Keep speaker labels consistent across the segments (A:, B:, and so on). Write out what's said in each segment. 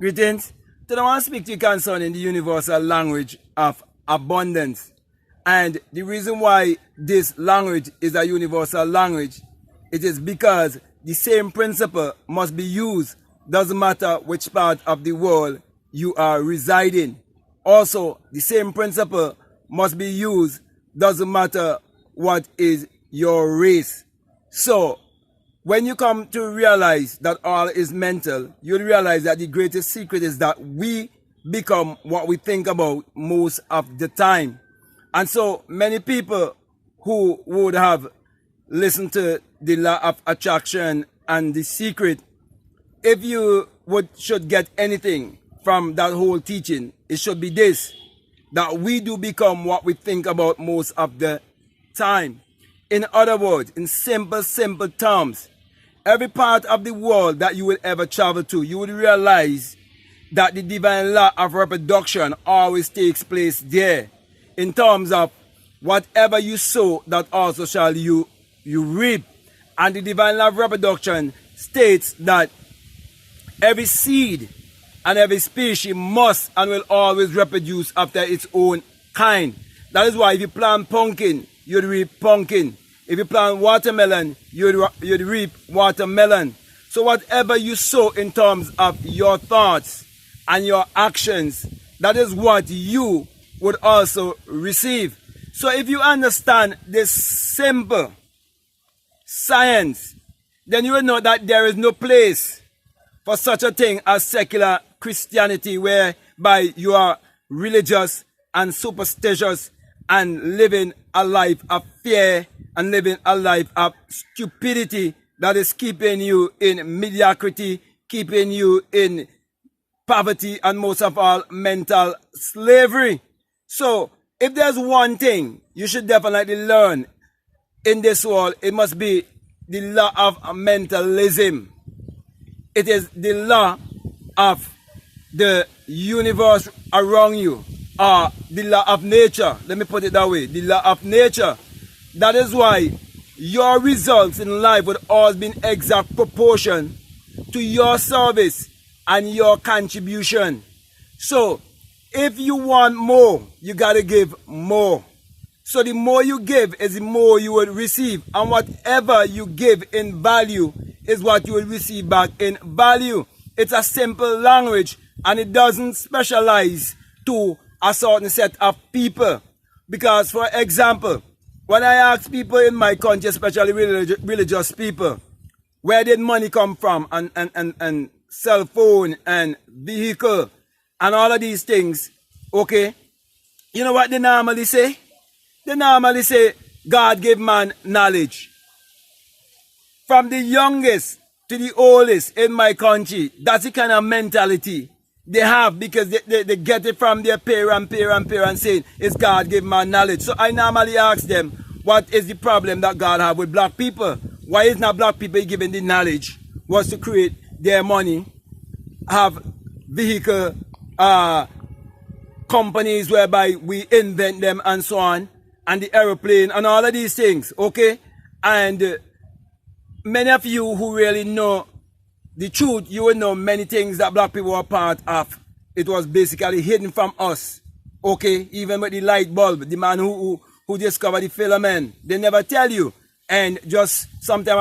A: Greetings. Today I want to speak to you concerning the universal language of abundance. And the reason why this language is a universal language, it is because the same principle must be used, doesn't matter which part of the world you are residing. Also, the same principle must be used, doesn't matter what is your race. So, when you come to realize that all is mental, you'll realize that the greatest secret is that we become what we think about most of the time. And so many people who would have listened to the law of attraction and the secret, if you should get anything from that whole teaching, it should be this, that we do become what we think about most of the time. In other words, in simple terms, every part of the world that you will ever travel to, you will realize that the divine law of reproduction always takes place there. In terms of whatever you sow, that also shall you reap. And the divine law of reproduction states that every seed and every species must and will always reproduce after its own kind. That is why if you plant pumpkin, you'd reap pumpkin. If you plant watermelon, you'd reap watermelon. So whatever you sow in terms of your thoughts and your actions, that is what you would also receive. So if you understand this simple science, then you will know that there is no place for such a thing as secular Christianity, whereby you are religious and superstitious and living a life of fear and living a life of stupidity that is keeping you in mediocrity, keeping you in poverty, and most of all, mental slavery. So, if there's one thing you should definitely learn in this world, it must be the law of mentalism. It is the law of the universe around you, or the law of nature. Let me put it that way, the law of nature. That is why your results in life would always be in exact proportion to your service and your contribution. So, if you want more, you gotta give more. So the more you give is the more you will receive. And whatever you give in value is what you will receive back in value. It's a simple language and it doesn't specialize to a certain set of people. Because for example, when I ask people in my country, especially religious people, where did money come from, and cell phone and vehicle and all of these things, okay, you know what they normally say? They normally say God gave man knowledge. From the youngest to the oldest in my country, that's the kind of mentality they have, because they get it from their parent saying it's God gave man knowledge. So I normally ask them, what is the problem that God have with black people? Why is not black people given the knowledge was to create their money, have vehicle companies whereby we invent them and so on, and the aeroplane and all of these things, okay? And many of you who really know the truth, you will know many things that black people were part of. It was basically hidden from us, okay? Even with the light bulb, the man who discovered the filament, they never tell you. And just sometime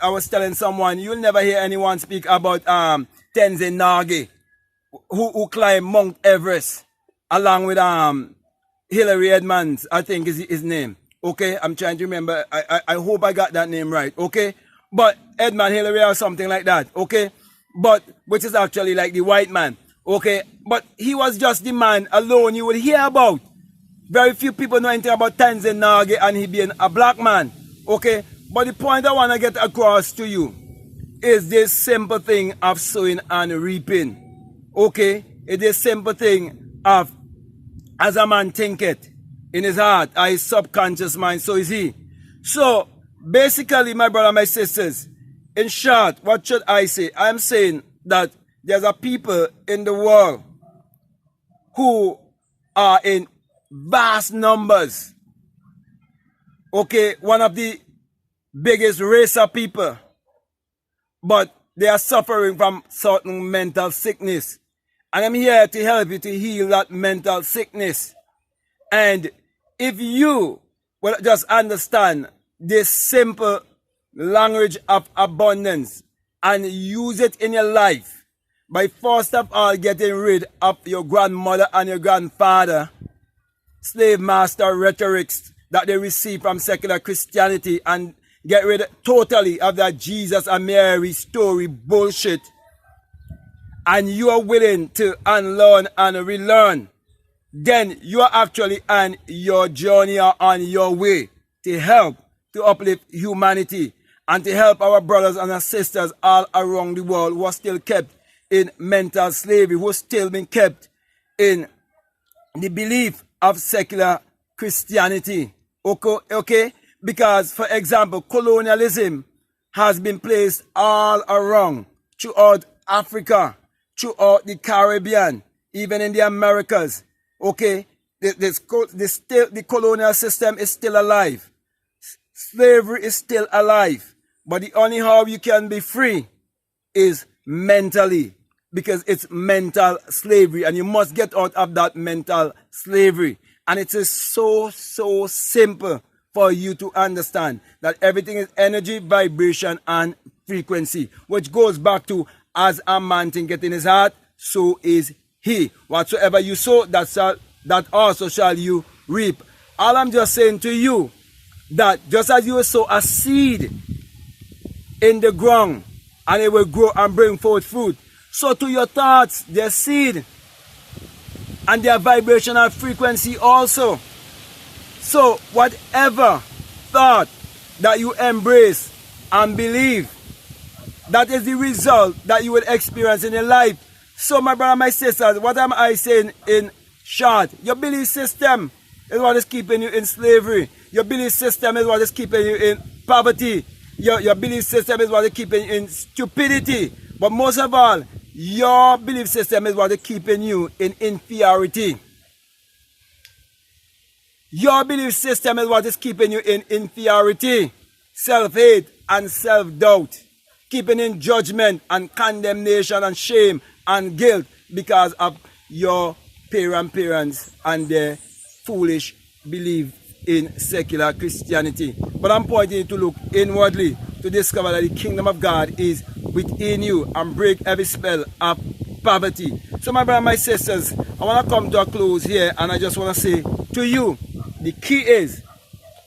A: I was telling someone, you'll never hear anyone speak about Tenzin Norgay, who climbed Mount Everest, along with Hillary Edmonds, I think is his name. Okay, I'm trying to remember. I hope I got that name right. Okay, but Edmund Hillary or something like that. Okay, but which is actually like the white man. Okay, but he was just the man alone you would hear about. Very few people know anything about Tenzin Norgay and he being a black man. Okay, but the point I want to get across to you is this simple thing of sowing and reaping. Okay, it is simple thing of as a man thinketh in his heart, or his subconscious mind, so is he. So basically, my brother, my sisters, in short, what should I say? I'm saying that there's a people in the world who are in vast numbers. Okay, one of the biggest race of people, but they are suffering from certain mental sickness. And I'm here to help you to heal that mental sickness. And if you will just understand this simple language of abundance and use it in your life, by first of all getting rid of your grandmother and your grandfather, slave master rhetorics that they receive from secular Christianity, and get rid totally of that Jesus and Mary story bullshit, and you are willing to unlearn and relearn, then you are actually on your journey or on your way to help to uplift humanity and to help our brothers and our sisters all around the world who are still kept in mental slavery, who are still being kept in the belief of secular Christianity. Okay? Because, for example, colonialism has been placed all around throughout Africa, throughout the Caribbean, even in the Americas. Okay? The colonial system is still alive. Slavery is still alive. But the only how you can be free is mentally, because it's mental slavery, and you must get out of that mental slavery. And it is so simple for you to understand that everything is energy, vibration, and frequency, which goes back to, as a man thinketh in his heart, so is he. Whatsoever you sow, that also shall you reap. All I'm just saying to you, that just as you sow a seed in the ground, and it will grow and bring forth fruit, so to your thoughts, their seed and their vibrational frequency also. So whatever thought that you embrace and believe, that is the result that you will experience in your life. So my brother, my sisters, what am I saying in short? Your belief system is what is keeping you in slavery. Your belief system is what is keeping you in poverty. Your belief system is what is keeping you in stupidity. But most of all, your belief system is what is keeping you in inferiority. Your belief system is what is keeping you in inferiority, self-hate and self-doubt, keeping in judgment and condemnation and shame and guilt because of your parents and their foolish belief in secular Christianity. But I'm pointing you to look inwardly to discover that the kingdom of God is within you and break every spell of poverty. So my brothers and my sisters, I want to come to a close here, and I just want to say to you, the key is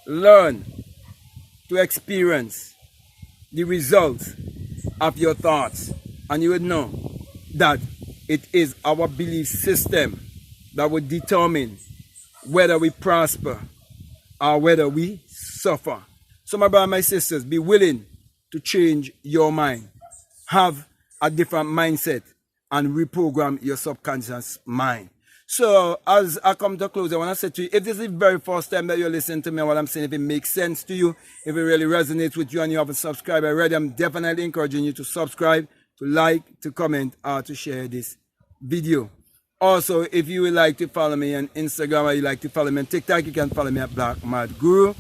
A: learn to experience the results of your thoughts, and you would know that it is our belief system that will determine whether we prosper or whether we suffer. So my brothers and my sisters, be willing to change your mind. Have a different mindset and reprogram your subconscious mind. So as I come to a close, I want to say to you, if this is the very first time that you're listening to me, what I'm saying, if it makes sense to you, if it really resonates with you and you haven't subscribed already, I'm definitely encouraging you to subscribe, to like, to comment, or to share this video. Also, if you would like to follow me on Instagram or you like to follow me on TikTok, you can follow me at BlackMadGuru.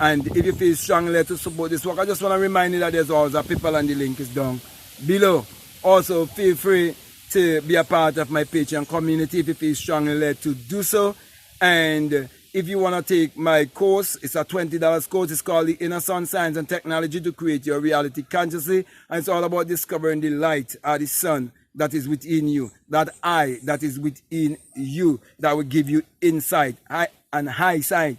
A: And if you feel strongly to support this work, I just want to remind you that there's always a PayPal, and the link is down below. Also, feel free to be a part of my Patreon community if you feel strongly led to do so. And if you want to take my course, it's a $20 course. It's called The Inner Sun Science and Technology to Create Your Reality Consciously. And it's all about discovering the light or the sun that is within you, that eye that is within you, that will give you insight and high sight,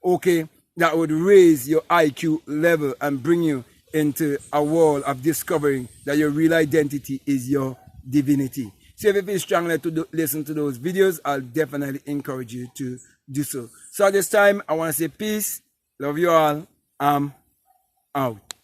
A: okay, that would raise your IQ level and bring you into a world of discovering that your real identity is your divinity. So if you feel strongly to listen to those videos, I'll definitely encourage you to do so. So at this time, I want to say peace, love you all, I'm out.